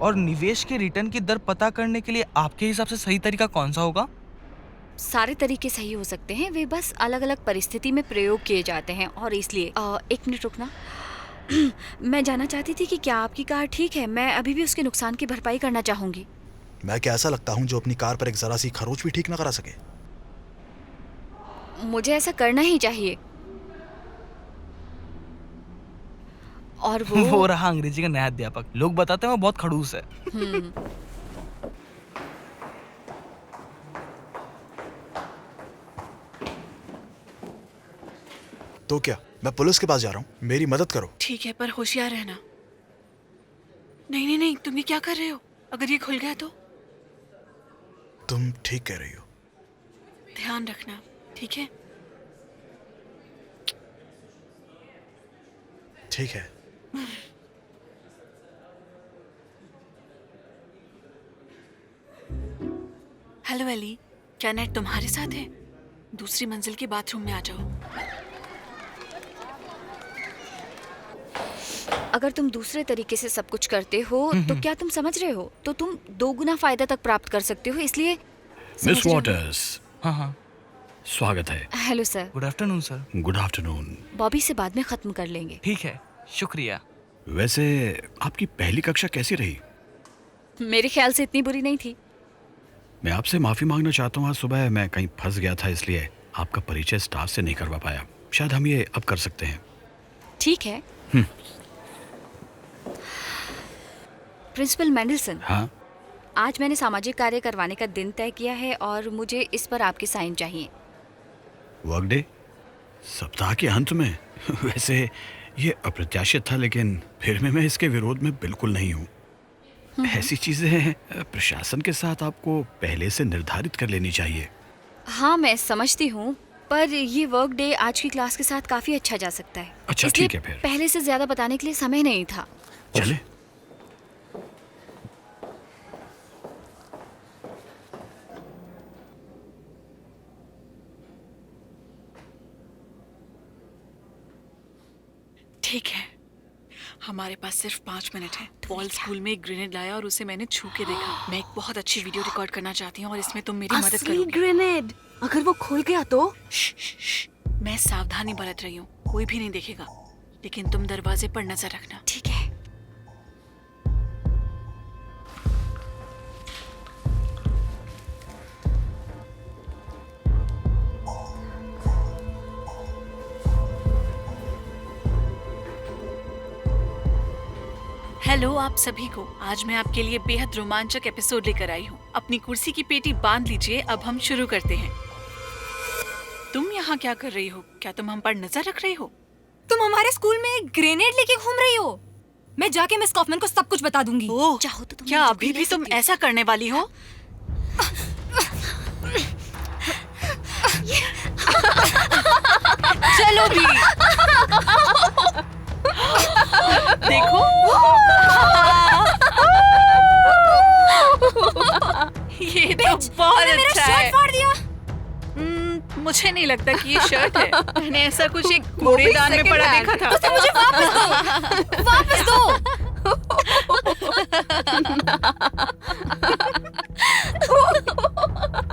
और निवेश के रिटर्न की दर पता करने के लिए आपके हिसाब से सही तरीका कौन सा होगा? सारे तरीके सही हो सकते हैं, वे बस अलग अलग परिस्थिति में प्रयोग किए जाते हैं और इसलिए 1 मिनट रुकना। मैं जानना चाहती थी कि क्या आपकी कार ठीक है? मैं अभी भी उसके नुकसान की भरपाई करना चाहूंगी। मैं क्या ऐसा लगता हूँ जो अपनी कार पर एक जरा सी खरोच भी ठीक ना करा सके? मुझे ऐसा करना ही चाहिए। और वो वो रहा अंग्रेजी का नया अध्यापक। लोग बताते हैं वो बहुत खड़ूस है। हम्म, तो क्या, मैं पुलिस के पास जा रहा हूँ, मेरी मदद करो। ठीक है, पर होशियार रहना। नहीं नहीं नहीं, तुम ये क्या कर रहे हो? अगर ये खुल गया तो? तुम ठीक कह रही हो। ध्यान रखना, ठीक है? ठीक है। हेलो एली, क्या नेट तुम्हारे साथ है? दूसरी मंजिल के बाथरूम में आ जाओ। अगर तुम दूसरे तरीके से सब कुछ करते हो तो क्या तुम समझ रहे हो, तो तुम 2 गुना फायदा तक प्राप्त कर सकते हो, इसलिए समझ मिस रहे हो? वॉटर्स, हाँ हाँ, स्वागत है। Hello sir. Good afternoon sir. Good afternoon. Bobby से बाद में खत्म कर लेंगे। ठीक है, शुक्रिया। वैसे आपकी पहली कक्षा कैसी रही? मेरे ख्याल से इतनी बुरी नहीं थी। मैं आपसे माफी मांगना चाहता हूँ, आज सुबह मैं कहीं फंस गया था, इसलिए आपका परिचय स्टाफ से नहीं करवा पाया। शायद हम ये अब कर सकते हैं। ठीक है। प्रिंसिपल मेंडलसन, हाँ, आज मैंने सामाजिक कार्य करवाने का दिन तय किया है और मुझे इस पर आपकी साइन चाहिए। वर्क डे, सप्ताह के अंत में? वैसे ये अप्रत्याशित था, लेकिन फिर भी मैं इसके विरोध में बिल्कुल नहीं हूँ। ऐसी चीजें प्रशासन के साथ आपको पहले से निर्धारित कर लेनी चाहिए। हाँ, मैं समझती हूँ, पर ये वर्क डे आज की क्लास के साथ काफी अच्छा जा सकता है। अच्छा, इसलिए ठीक है फिर। पहले से ज्यादा बताने के लिए समय नहीं था। चले। ठीक है, हमारे पास सिर्फ 5 मिनट है। पॉल स्कूल में एक ग्रेनेड लाया और उसे मैंने छू के देखा। मैं एक बहुत अच्छी वीडियो रिकॉर्ड करना चाहती हूँ और इसमें तुम मेरी मदद असली करोगे। ग्रेनेड, अगर वो खुल गया तो? मैं सावधानी बरत रही हूँ, कोई भी नहीं देखेगा, लेकिन तुम दरवाजे पर नजर रखना। ठीक है। हेलो आप सभी को, आज मैं आपके लिए बेहद रोमांचक एपिसोड लेकर आई हूँ। अपनी कुर्सी की पेटी बांध लीजिए, अब हम शुरू करते हैं। तुम यहाँ क्या कर रही हो? क्या तुम हम पर नजर रख रही हो? तुम हमारे स्कूल में एक ग्रेनेड लेके घूम रही हो। मैं जाके मिस कॉफमैन को सब कुछ बता दूंगी। ओह, चाहो तो तुम क्या मुझे अभी भी भी ले तुम सकती हो। ऐसा करने वाली हो? चलो भी। देखो, ये तो बहुत अच्छा है। फाड़ दिया। मुझे नहीं लगता कि ये शर्ट है। मैंने ऐसा कुछ एक कूड़ेदान में पड़ा देखा था। उसे मुझे वापस दो।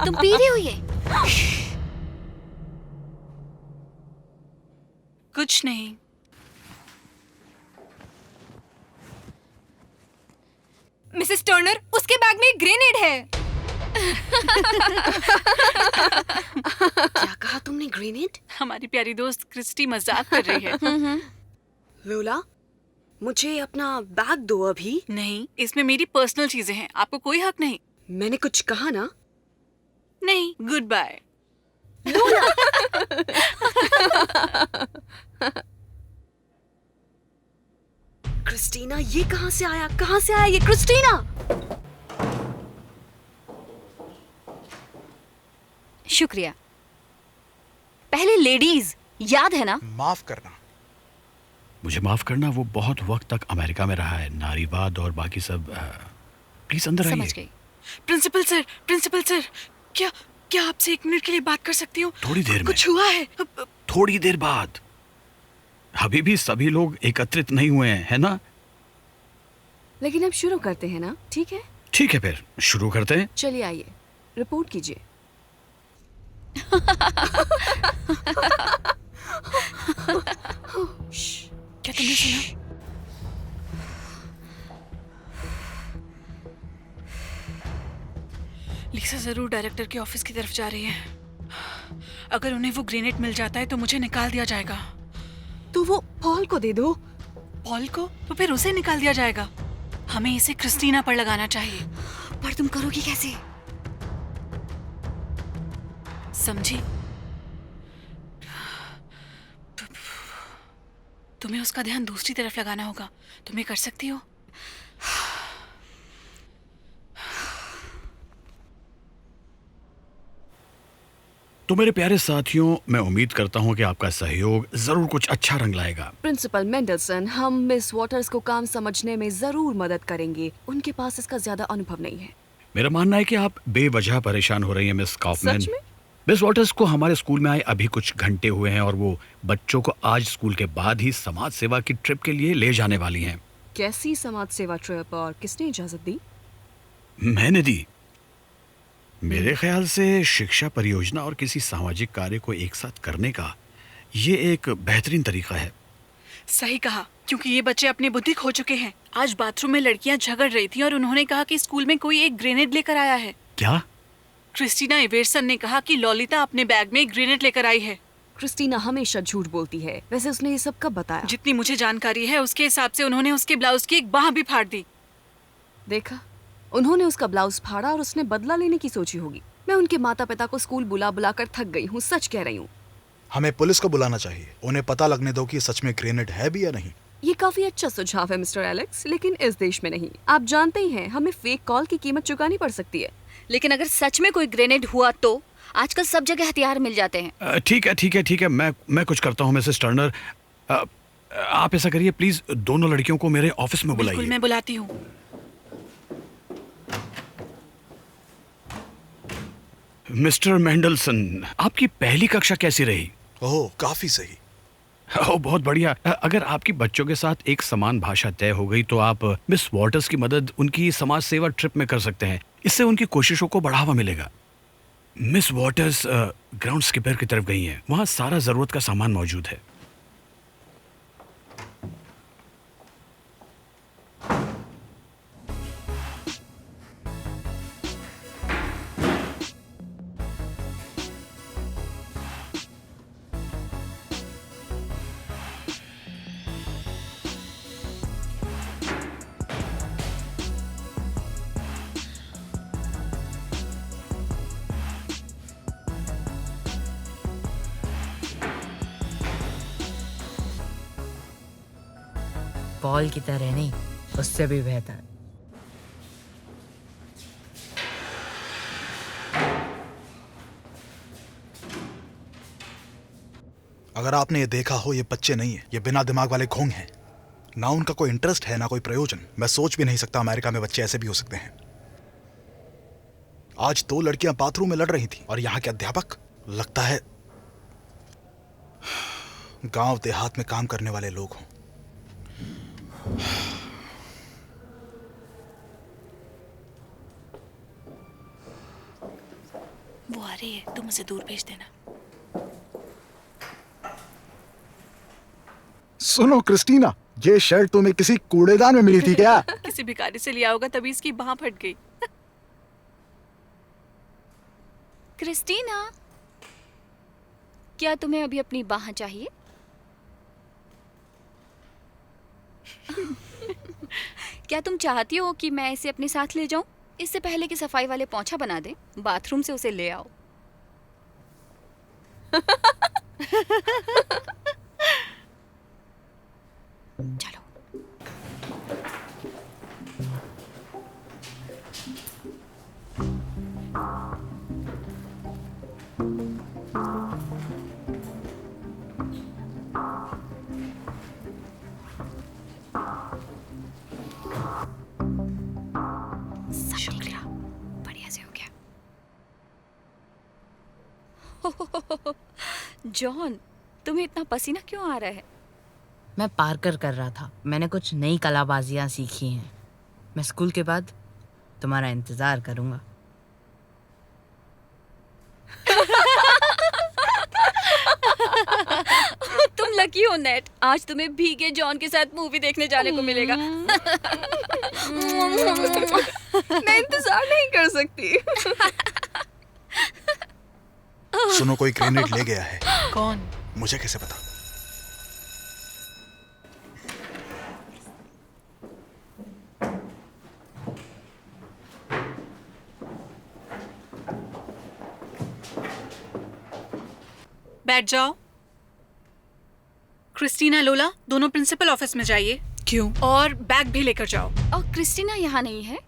तुम पी रही हो ये? कुछ नहीं। मिसेस टर्नर, उसके बैग में एक ग्रेनेड है। क्या कहा तुमने? ग्रेनेड? हमारी प्यारी दोस्त क्रिस्टी मजाक कर रही है। लोला, मुझे अपना बैग दो अभी। नहीं, इसमें मेरी पर्सनल चीजें हैं, आपको कोई हक नहीं। मैंने कुछ कहा ना? नहीं, गुड बाय। क्रिस्टीना, ये कहाँ से आया? कहाँ से आया ये? क्रिस्टीना! शुक्रिया। पहले लेडीज, याद है ना? माफ करना। मुझे माफ करना, वो बहुत वक्त तक अमेरिका में रहा है, नारीवाद और बाकी सब। प्लीज अंदर आइए। समझ गई। प्रिंसिपल सर, क्या क्या आपसे 1 मिनट के लिए बात कर सकती हूँ? थोड़ी देर में। कुछ हुआ है? थोड़ी देर बाद। अभी भी सभी लोग एकत्रित नहीं हुए हैं, है ना? लेकिन अब शुरू करते हैं ना, ठीक है? ठीक है, फिर शुरू करते हैं। चलिए आइए, रिपोर्ट कीजिए। क्या तुमने सुना? लिसा जरूर डायरेक्टर के ऑफिस की तरफ जा रही है। अगर उन्हें वो ग्रेनेड मिल जाता है तो मुझे निकाल दिया जाएगा। तो वो पॉल को दे दो। पॉल को? तो फिर उसे निकाल दिया जाएगा। हमें इसे क्रिस्टीना पर लगाना चाहिए। पर तुम करोगी कैसे? समझी? तुम्हें उसका ध्यान दूसरी तरफ लगाना होगा। तुम ये कर सकती हो? तो मेरे प्यारे साथियों, मैं उम्मीद करता हूँ कि आपका सहयोग जरूर कुछ अच्छा रंग लाएगा। प्रिंसिपल मेंडलसन, हम मिस वॉटर्स को काम समझने में जरूर मदद करेंगे। उनके पास इसका ज्यादा अनुभव नहीं है। मेरा मानना है कि आप बेवजह परेशान हो रही हैं मिस काउफमैन। सच में? मिस वॉटर्स को हमारे स्कूल में आए अभी कुछ घंटे हुए हैं और वो बच्चों को आज स्कूल के बाद ही समाज सेवा की ट्रिप के लिए ले जाने वाली हैं। कैसी समाज सेवा ट्रिप और किसने इजाजत दी? मैंने दी। मेरे ख्याल से शिक्षा परियोजना और किसी सामाजिक कार्य को एक साथ करने का ये एक बेहतरीन तरीका है। सही कहा, क्योंकि ये बच्चे अपनी बुद्धि खो चुके हैं। आज बाथरूम में लड़कियां झगड़ रही थी और उन्होंने कहा कि स्कूल में कोई एक ग्रेनेड लेकर आया है। क्या? क्रिस्टीना इवेरसन ने कहा कि लॉलिता अपने बैग में एक ग्रेनेड लेकर आई है। क्रिस्टीना हमेशा झूठ बोलती है। वैसे उसने ये सब कब बताया? जितनी मुझे जानकारी है उसके हिसाब से उन्होंने उसके ब्लाउज की एक बाह भी फाड़ दी। देखा, उन्होंने उसका ब्लाउज फाड़ा और उसने बदला लेने की सोची होगी। मैं उनके माता पिता को स्कूल बुला बुला कर थक गई हूँ, सच कह रही हूँ। हमें पुलिस को बुलाना चाहिए। उन्हें पता लगने दो कि सच में ग्रेनेड है भी या नहीं। ये काफी अच्छा सुझाव है मिस्टर एलेक्स, लेकिन इस देश में नहीं। आप जानते ही हैं, हमें फेक कॉल की कीमत चुकानी पड़ सकती है। लेकिन अगर सच में कोई ग्रेनेड हुआ तो आजकल सब जगह हथियार मिल जाते हैं। ठीक है, मैं कुछ करता हूँ मिसेस टर्नर। आप ऐसा करिए, प्लीज दोनों लड़कियों को मेरे ऑफिस में बिल्कुल, बुलाइए। मैं बुलाती हूँ। मिस्टर मेंडलसन, आपकी पहली कक्षा कैसी रही? ओह, काफी सही। ओह, बहुत बढ़िया। अगर आपकी बच्चों के साथ एक समान भाषा तय हो गई तो आप मिस वॉटर्स की मदद उनकी समाज सेवा ट्रिप में कर सकते हैं। इससे उनकी कोशिशों को बढ़ावा मिलेगा। मिस वॉटर्स ग्राउंड स्किपर की तरफ गई हैं। वहाँ सारा जरूरत का सामान मौजूद है। पॉल की तरह नहीं, उससे भी बेहतर। अगर आपने ये देखा हो, ये बच्चे नहीं है, ये बिना दिमाग वाले घोंग हैं। ना उनका कोई इंटरेस्ट है, ना कोई प्रयोजन। मैं सोच भी नहीं सकता अमेरिका में बच्चे ऐसे भी हो सकते हैं। आज 2 लड़कियां बाथरूम में लड़ रही थी और यहाँ के अध्यापक, लगता है गांव देहात में काम करने वाले लोग हों। वो आ रही है, तुम उसे दूर भेज देना। सुनो क्रिस्टीना, ये शर्ट तुम्हें किसी कूड़ेदान में मिली थी क्या? किसी भिखारी से लिया होगा, तभी इसकी बाह फट गई। क्रिस्टीना, क्या तुम्हें अभी अपनी बाह चाहिए? क्या तुम चाहती हो कि मैं इसे अपने साथ ले जाऊं? इससे पहले कि सफाई वाले पोंछा बना दे, बाथरूम से उसे ले आओ। चलो। शुक्रिया, बढ़िया से हो गया। जॉन, तुम्हें इतना पसीना क्यों आ रहा है? मैं पार्कर कर रहा था। मैंने कुछ नई कलाबाजियां सीखी हैं। मैं स्कूल के बाद तुम्हारा इंतजार करूंगा। तुम लकी हो नेट, आज तुम्हें भीगे जॉन के साथ मूवी देखने जाने को मिलेगा। मैं इंतजार नहीं कर सकती। सुनो, कोई ग्रेनेड ले गया है। कौन? मुझे कैसे पता? बैठ जाओ। क्रिस्टीना, लोला, दोनों प्रिंसिपल ऑफिस में जाइए। क्यों? और बैग भी लेकर जाओ। और क्रिस्टीना यहाँ नहीं है।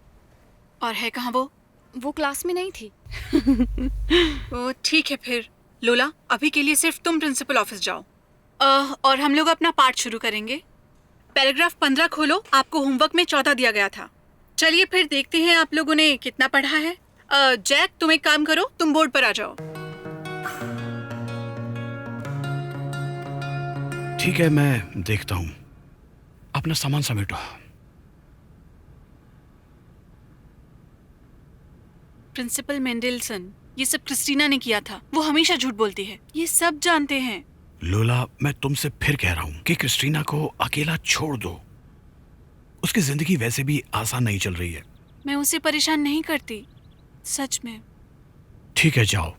और है कहाँ वो क्लास में नहीं थी। ओ ठीक है फिर। लोला, अभी के लिए सिर्फ तुम प्रिंसिपल ऑफिस जाओ। और हम लोग अपना पार्ट शुरू करेंगे। पैराग्राफ 15 खोलो, आपको होमवर्क में 14 दिया गया था। चलिए फिर देखते हैं आप लोगों ने कितना पढ़ा है। जैक, तुम एक काम करो, तुम बोर्ड पर आ जाओ। ठीक है, मैं देखता हूँ। अपना सामान समेटो। प्रिंसिपल मेंडेलसन, ये सब क्रिस्टीना ने किया था। वो हमेशा झूठ बोलती है, ये सब जानते हैं। लोला, मैं तुमसे फिर कह रहा हूँ कि क्रिस्टीना को अकेला छोड़ दो। उसकी जिंदगी वैसे भी आसान नहीं चल रही है। मैं उसे परेशान नहीं करती, सच में। ठीक है, जाओ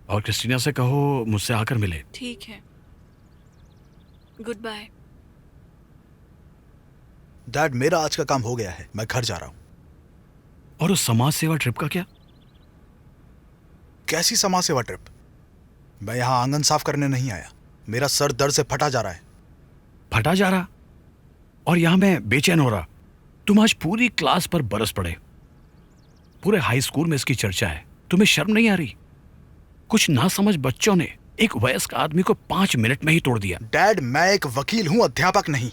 और क्रिस्टीना से कहो मुझसे आकर मिले। ठीक है, गुड बाय। डैड, मेरा आज का काम हो गया है, मैं घर जा रहा हूँ। और उस समाज सेवा ट्रिप का क्या? कैसी समाज सेवा ट्रिप? मैं यहाँ आंगन साफ करने नहीं आया। मेरा सर दर्द से फटा जा रहा है। फटा जा रहा? और यहाँ मैं बेचैन हो रहा। तुम आज पूरी क्लास पर बरस पड़े। पूरे हाई स्कूल में इसकी चर्चा है। तुम्हें शर्म नहीं आ रही? कुछ नासमझ बच्चों ने एक वयस्क आदमी को 5 मिनट में ही तोड़ दिया। डैड, मैं एक वकील हूँ, अध्यापक नहीं।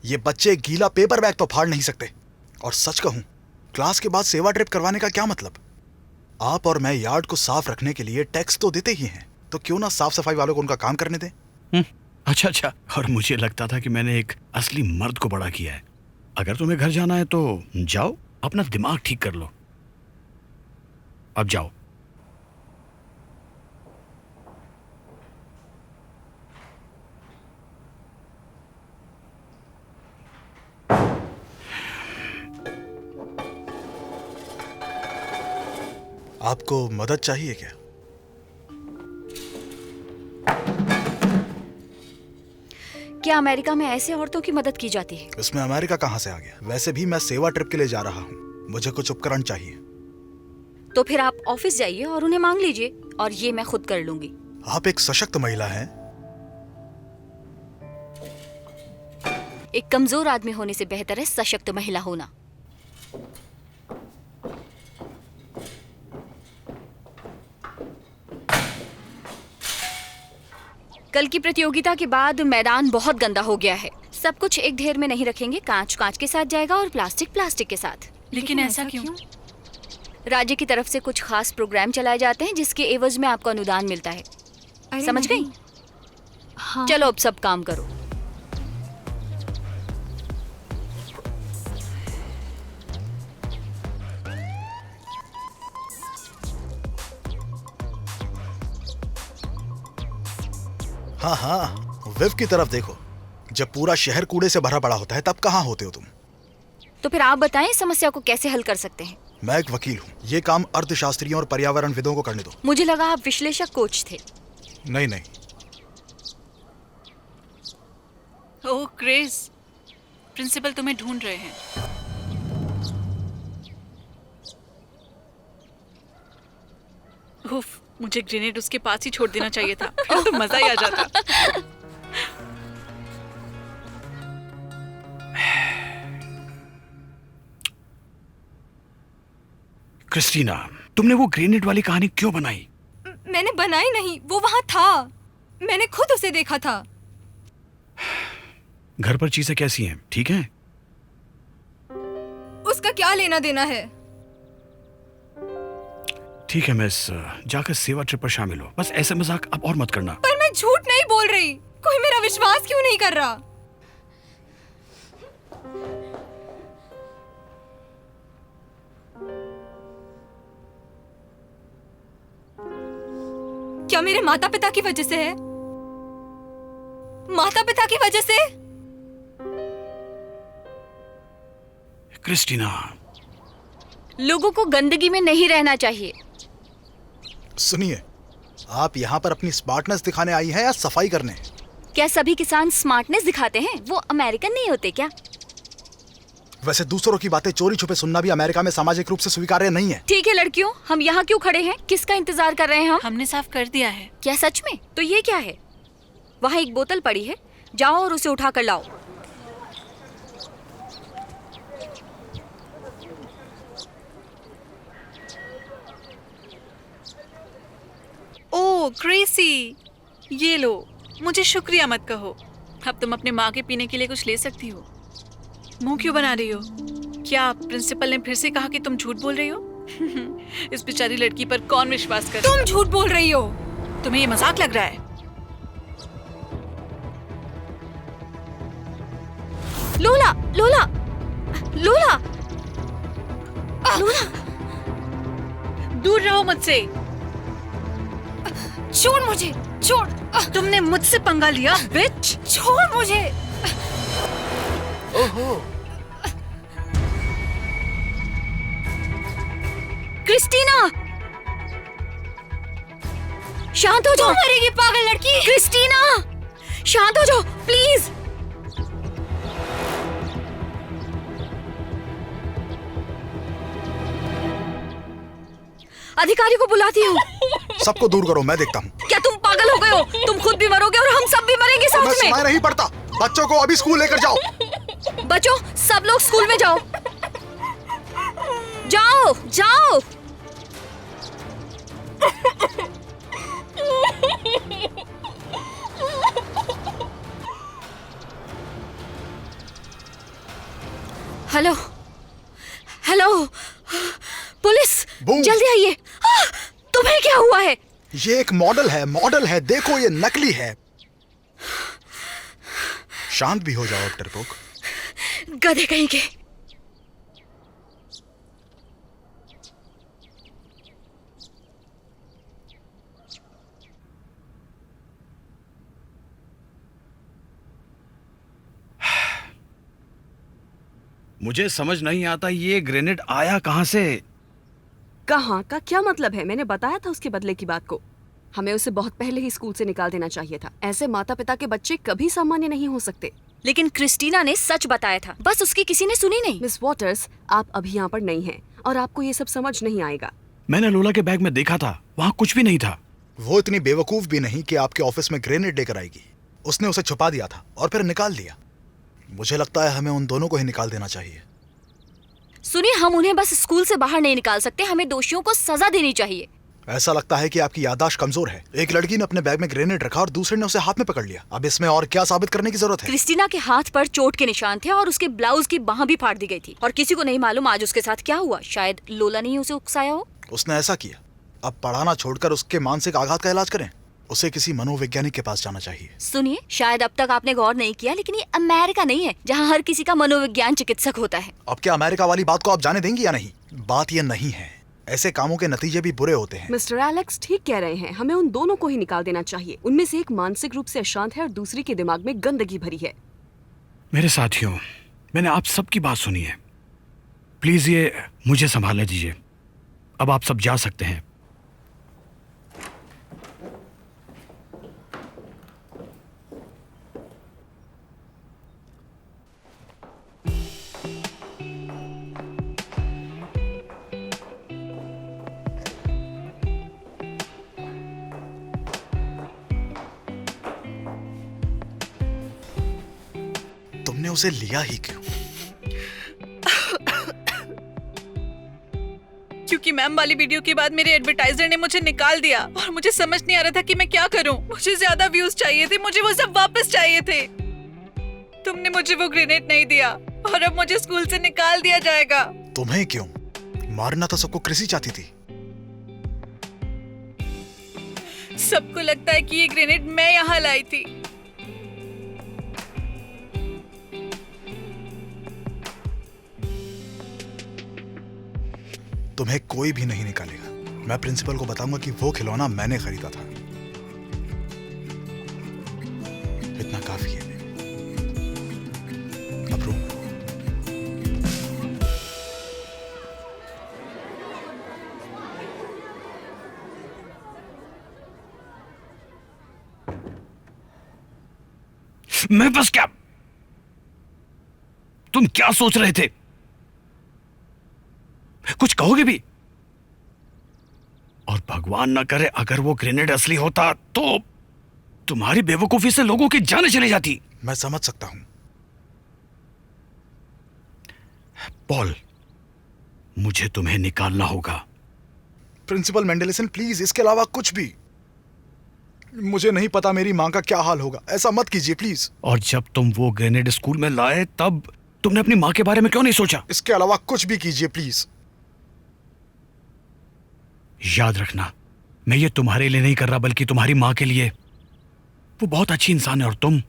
ये बच्चे गीला पेपर बैग तो फाड़ नहीं सकते। और सच कहूं, क्लास के बाद सेवा ट्रिप करवाने का क्या मतलब? आप और मैं यार्ड को साफ रखने के लिए टैक्स तो देते ही हैं, तो क्यों ना साफ सफाई वालों को उनका काम करने दें। अच्छा। और मुझे लगता था कि मैंने एक असली मर्द को बड़ा किया है। अगर तुम्हें घर जाना है तो जाओ, अपना दिमाग ठीक कर लो। अब जाओ। आपको मदद चाहिए क्या? क्या अमेरिका में ऐसे औरतों की मदद की जाती है? इसमें अमेरिका कहां से आ गया? वैसे भी मैं सेवा ट्रिप के लिए जा रहा हूं। मुझे कुछ उपकरण चाहिए। तो फिर आप ऑफिस जाइए और उन्हें मांग लीजिए, और ये मैं खुद कर लूंगी। आप एक सशक्त महिला हैं। एक कमजोर आदमी होने से बेहतर है सशक्त महिला होना। कल की प्रतियोगिता के बाद मैदान बहुत गंदा हो गया है। सब कुछ एक ढेर में नहीं रखेंगे। कांच कांच के साथ जाएगा और प्लास्टिक प्लास्टिक के साथ। लेकिन ऐसा क्यों? राज्य की तरफ से कुछ खास प्रोग्राम चलाए जाते हैं जिसके एवज में आपको अनुदान मिलता है। समझ गई? हाँ। चलो अब सब काम करो। हाँ, विव की तरफ देखो। जब पूरा शहर कूड़े से भरा पड़ा होता है तब कहाँ होते हो तुम? तो फिर आप बताएं इस समस्या को कैसे हल कर सकते हैं। मैं एक वकील हूँ। ये काम अर्थशास्त्रियों और पर्यावरणविदों को करने दो। मुझे लगा आप विश्लेषक कोच थे। नहीं। ओह क्रिस, प्रिंसिपल तुम्हें ढूंढ रहे हैं। उफ, मुझे ग्रेनेड उसके पास ही छोड़ देना चाहिए था, फिर तो मजा ही आ जाता। क्रिस्टीना, तुमने वो ग्रेनेड वाली कहानी क्यों बनाई? मैंने बनाई नहीं, वो वहां था। मैंने खुद उसे देखा था। घर पर चीजें कैसी हैं? ठीक हैं? उसका क्या लेना देना है? ठीक है मिस, जाकर सेवा ट्रिप पर शामिल हो। बस ऐसे मजाक अब और मत करना। पर मैं झूठ नहीं बोल रही। कोई मेरा विश्वास क्यों नहीं कर रहा? क्या मेरे माता पिता की वजह से है? माता पिता की वजह से? क्रिस्टीना, लोगों को गंदगी में नहीं रहना चाहिए। सुनिए, आप यहाँ पर अपनी स्मार्टनेस दिखाने आई हैं या सफाई करने? क्या सभी किसान स्मार्टनेस दिखाते हैं? वो अमेरिकन नहीं होते क्या? वैसे दूसरों की बातें चोरी छुपे सुनना भी अमेरिका में सामाजिक रूप से स्वीकार्य नहीं है। ठीक है लड़कियों, हम यहाँ क्यों खड़े हैं? किसका इंतजार कर रहे हैं हम? हमने साफ कर दिया है। क्या सच में? तो ये क्या है? वहाँ एक बोतल पड़ी है, जाओ और उसे उठा कर लाओ। ओह क्रेसी, ये लो। मुझे शुक्रिया मत कहो। अब तुम अपने माँ के पीने के लिए कुछ ले सकती हो। मुंह क्यों बना रही हो? क्या प्रिंसिपल ने फिर से कहा कि तुम झूठ बोल रही हो? इस बेचारी लड़की पर कौन विश्वास करे? तुम झूठ बोल रही हो। तुम्हें ये मजाक लग रहा है? लोला, लोला, लोला, लोला, दूर रहो मुझसे। छोड़ मुझे, छोड़। तुमने मुझसे पंगा लिया, बिच। छोड़ मुझे। ओहो, क्रिस्टीना, शांत हो जाओ। मरेगी पागल लड़की। क्रिस्टीना, शांत हो जाओ प्लीज। अधिकारी को बुलाती हूँ। सबको दूर करो, मैं देखता हूँ। क्या तुम पागल हो गए हो? तुम खुद भी मरोगे और हम सब भी मरेंगे मैं साथ में। सुनाई नहीं पड़ता। बच्चों को अभी स्कूल लेकर जाओ। बच्चों, सब लोग स्कूल में जाओ। जाओ, जाओ। Hello, hello, police, boom. जल्दी आइए। तुम्हें क्या हुआ है? ये एक मॉडल है, देखो ये नकली है। शांत भी हो जाओ अब डरपोक। गधे कहीं के। मुझे समझ नहीं आता ये ग्रेनेड आया कहाँ से। कहाँ का क्या मतलब है? मैंने बताया था उसके बदले की बात को। हमें उसे बहुत पहले ही स्कूल से निकाल देना चाहिए था। ऐसे माता पिता के बच्चे कभी सामान्य नहीं हो सकते। लेकिन क्रिस्टीना ने सच बताया था, बस उसकी किसी ने सुनी नहीं। मिस वॉटर्स, आप अभी यहाँ पर नहीं हैं और आपको ये सब समझ नहीं आएगा। मैंने लोला के बैग में देखा था, वहाँ कुछ भी नहीं था। वो इतनी बेवकूफ भी नहीं कि आपके ऑफिस में ग्रेनेड लेकर आएगी। उसने उसे छुपा दिया था और फिर निकाल दिया। मुझे लगता है हमें उन दोनों को ही निकाल देना चाहिए। सुनिए, हम उन्हें बस स्कूल से बाहर नहीं निकाल सकते, हमें दोषियों को सजा देनी चाहिए। ऐसा लगता है कि आपकी याददाश्त कमजोर है। एक लड़की ने अपने बैग में ग्रेनेड रखा और दूसरे ने उसे हाथ में पकड़ लिया। अब इसमें और क्या साबित करने की जरूरत है? क्रिस्टीना के हाथ पर चोट के निशान थे और उसके ब्लाउज की बाह भी फाड़ दी गई थी। और किसी को नहीं मालूम आज उसके साथ क्या हुआ। शायद लोला ने ही उसे उकसाया हो। उसने ऐसा किया। अब पढ़ाना छोड़कर उसके मानसिक आघात का इलाज करें। उसे किसी मनोवैज्ञानिक के पास जाना चाहिए। सुनिए, शायद अब तक आपने गौर नहीं किया, लेकिन ये अमेरिका नहीं है जहाँ हर किसी का मनोविज्ञान चिकित्सक होता है। अब क्या अमेरिका वाली बात को आप जाने देंगी या नहीं? बात ये नहीं है, ऐसे कामों के नतीजे भी बुरे होते हैं। मिस्टर एलेक्स ठीक कह रहे हैं। हमें उन दोनों को ही निकाल देना चाहिए। उनमें से एक मानसिक रूप से अशांत है और दूसरी के दिमाग में गंदगी भरी है। मेरे साथियों, मैंने आप सबकी बात सुनी है। प्लीज ये मुझे संभालने दीजिए। अब आप सब जा सकते हैं। तुमने उसे लिया ही क्यों? क्योंकि मैम वाली वीडियो के बाद मेरे एडवर्टाइजर ने मुझे निकाल दिया और मुझे समझ नहीं आ रहा था कि मैं क्या करूं। मुझे ज्यादा व्यूज चाहिए थे, मुझे वो सब वापस चाहिए थे। तुमने मुझे वो ग्रेनेड नहीं दिया और अब मुझे स्कूल से निकाल दिया जाएगा। तुम्हें क्यों? मारना तो सबको क्रिसी चाहती थी। सबको लगता है कि ये ग्रेनेड मैं यहाँ लाई थी। तुम्हें कोई भी नहीं निकालेगा। मैं प्रिंसिपल को बताऊंगा कि वो खिलौना मैंने खरीदा था। इतना काफी है। अब रूम मैं बस क्या, तुम क्या सोच रहे थे? कुछ कहोगे भी? और भगवान ना करे अगर वो ग्रेनेड असली होता तो तुम्हारी बेवकूफी से लोगों की जानें चली जाती। मैं समझ सकता हूं। पॉल, मुझे तुम्हें निकालना होगा। प्रिंसिपल मेंडेलिसन प्लीज, इसके अलावा कुछ भी। मुझे नहीं पता मेरी मां का क्या हाल होगा, ऐसा मत कीजिए प्लीज। और जब तुम वो ग्रेनेड स्कूल में लाए तब तुमने अपनी मां के बारे में क्यों नहीं सोचा? इसके अलावा कुछ भी कीजिए प्लीज। याद रखना, मैं ये तुम्हारे लिए नहीं कर रहा बल्कि तुम्हारी मां के लिए। वो बहुत अच्छी इंसान है और तुम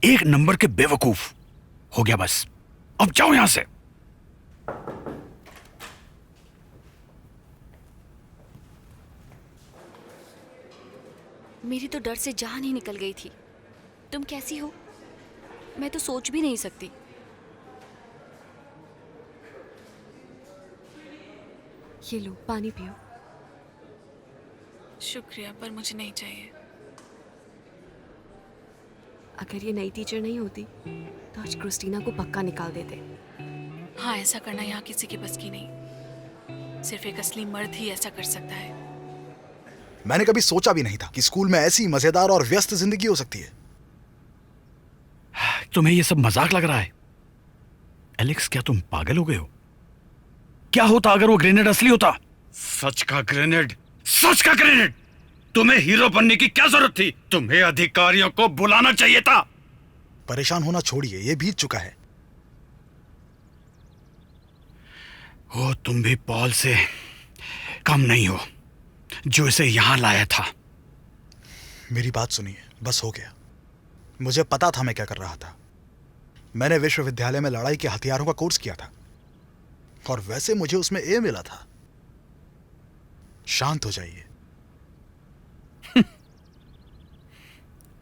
एक नंबर के बेवकूफ। हो गया बस, अब जाओ यहां से। मेरी तो डर से जान ही निकल गई थी। तुम कैसी हो? मैं तो सोच भी नहीं सकती। ये लो पानी पियो। शुक्रिया, पर मुझे नहीं चाहिए। अगर ये नई टीचर नहीं होती तो आज क्रिस्टीना को पक्का निकाल देते। हाँ, ऐसा करना यहाँ किसी के बस की नहीं। सिर्फ एक असली मर्द ही ऐसा कर सकता है। मैंने कभी सोचा भी नहीं था कि स्कूल में ऐसी मजेदार और व्यस्त जिंदगी हो सकती है। तुम्हें ये सब मजाक लग रहा है? एलेक्स, क्या तुम पागल हो गए हो? क्या होता अगर वो ग्रेनेड असली होता? सच का ग्रेनेड, सच का ग्रेनेड! तुम्हें हीरो बनने की क्या जरूरत थी? तुम्हें अधिकारियों को बुलाना चाहिए था। परेशान होना छोड़िए, ये बीत चुका है। वो तुम भी पॉल से कम नहीं हो जो इसे यहां लाया था। मेरी बात सुनिए, बस हो गया। मुझे पता था मैं क्या कर रहा था। मैंने विश्वविद्यालय में लड़ाई के हथियारों का कोर्स किया था और वैसे मुझे उसमें ए मिला था। शांत हो जाइए।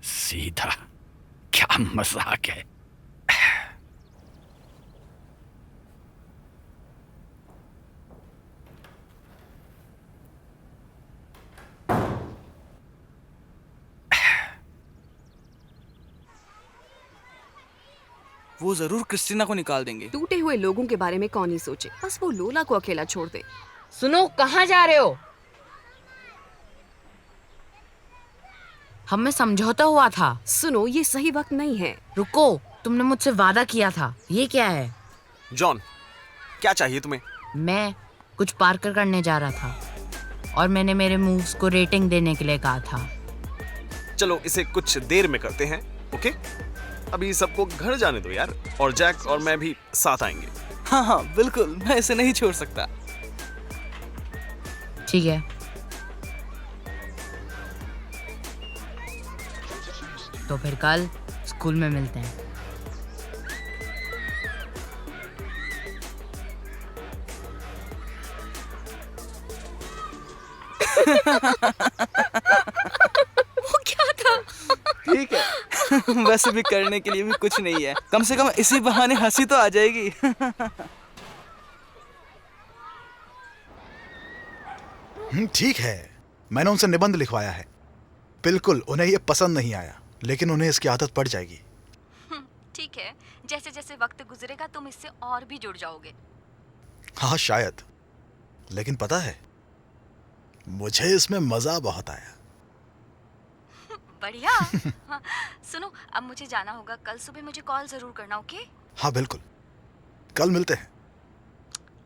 सीधा, क्या मजाक है। वो जरूर क्रिस्टीना को निकाल देंगे। टूटे हुए लोगों के बारे में कौन ही सोचे, बस वो लोला को अकेला छोड़ दे। सुनो, कहाँ जा रहे हो? हम में समझौता हुआ था। सुनो, ये सही वक्त नहीं है। रुको, तुमने मुझसे वादा किया था। ये क्या है? जॉन, क्या चाहिए तुम्हें? मैं कुछ पार्कर करने जा रहा था और मैंने मेरे मूव्स को रेटिंग देने के लिए कहा था। चलो इसे कुछ देर में करते हैं, ओके? अभी सबको घर जाने दो यार, और जैक और मैं भी साथ आएंगे। हाँ हाँ बिल्कुल, मैं इसे नहीं छोड़ सकता। ठीक है, तो फिर कल स्कूल में मिलते हैं। वो क्या था? ठीक है वैसे भी करने के लिए भी कुछ नहीं है, कम से कम इसी बहाने हंसी तो आ जाएगी। ठीक है, मैंने उनसे निबंध लिखवाया है। बिल्कुल उन्हें ये पसंद नहीं आया, लेकिन उन्हें इसकी आदत पड़ जाएगी। ठीक है, जैसे जैसे वक्त गुजरेगा तुम इससे और भी जुड़ जाओगे। हाँ शायद, लेकिन पता है मुझे इसमें मजा बहुत आया। बढ़िया। हाँ, सुनो, अब मुझे जाना होगा। कल सुबह मुझे कॉल जरूर करना, ओके? हाँ बिल्कुल, कल मिलते हैं।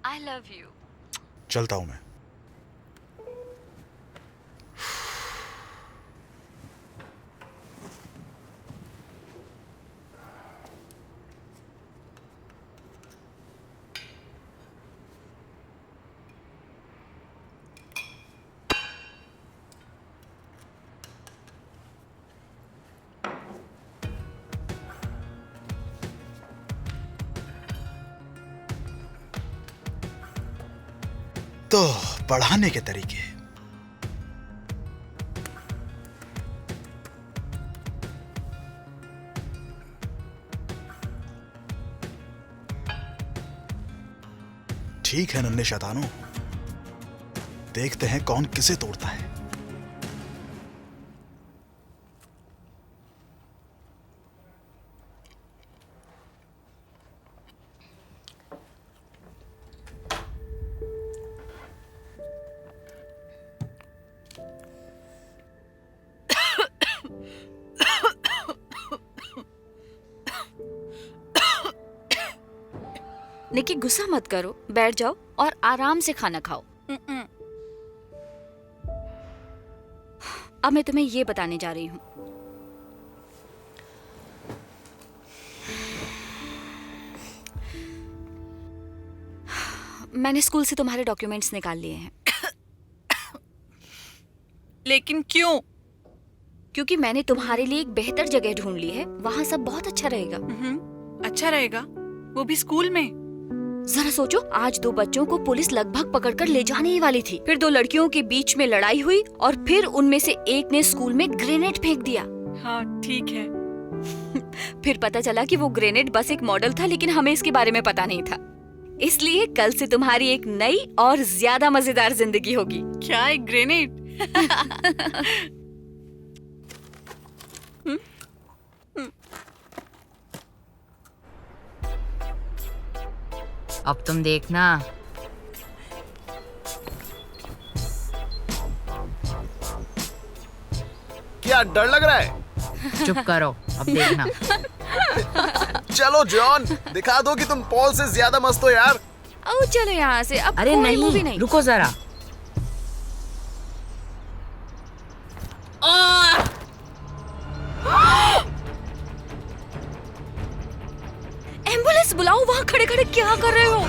I love you. चलता हूं मैं। तो पढ़ाने के तरीके। ठीक है नन्हे शैतानों, देखते हैं कौन किसे तोड़ता है। निकी गुस्सा मत करो, बैठ जाओ और आराम से खाना खाओ। अब मैं तुम्हें ये बताने जा रही हूँ। मैंने स्कूल से तुम्हारे डॉक्यूमेंट्स निकाल लिए हैं। लेकिन क्यों? क्योंकि मैंने तुम्हारे लिए एक बेहतर जगह ढूंढ ली है, वहाँ सब बहुत अच्छा रहेगा। अच्छा रहेगा, वो भी स्कूल में। जरा सोचो, आज 2 बच्चों को पुलिस लगभग पकड़कर ले जाने ही वाली थी। फिर 2 लड़कियों के बीच में लड़ाई हुई और फिर उनमें से एक ने स्कूल में ग्रेनेड फेंक दिया। हाँ ठीक है। फिर पता चला कि वो ग्रेनेड बस एक मॉडल था, लेकिन हमें इसके बारे में पता नहीं था। इसलिए कल से तुम्हारी एक नई और ज्यादा मजेदार जिंदगी होगी। क्या एक ग्रेनेड? अब तुम देखना। क्या डर लग रहा है? चुप करो, अब देखना। चलो जॉन, दिखा दो कि तुम पॉल से ज्यादा मस्त हो यार। ओ चलो यहाँ से, अब अरे कोई मूवी नहीं, रुको जरा। एम्बुलेंस बुलाओ, वहाँ खड़े खड़े क्या कर रहे हो?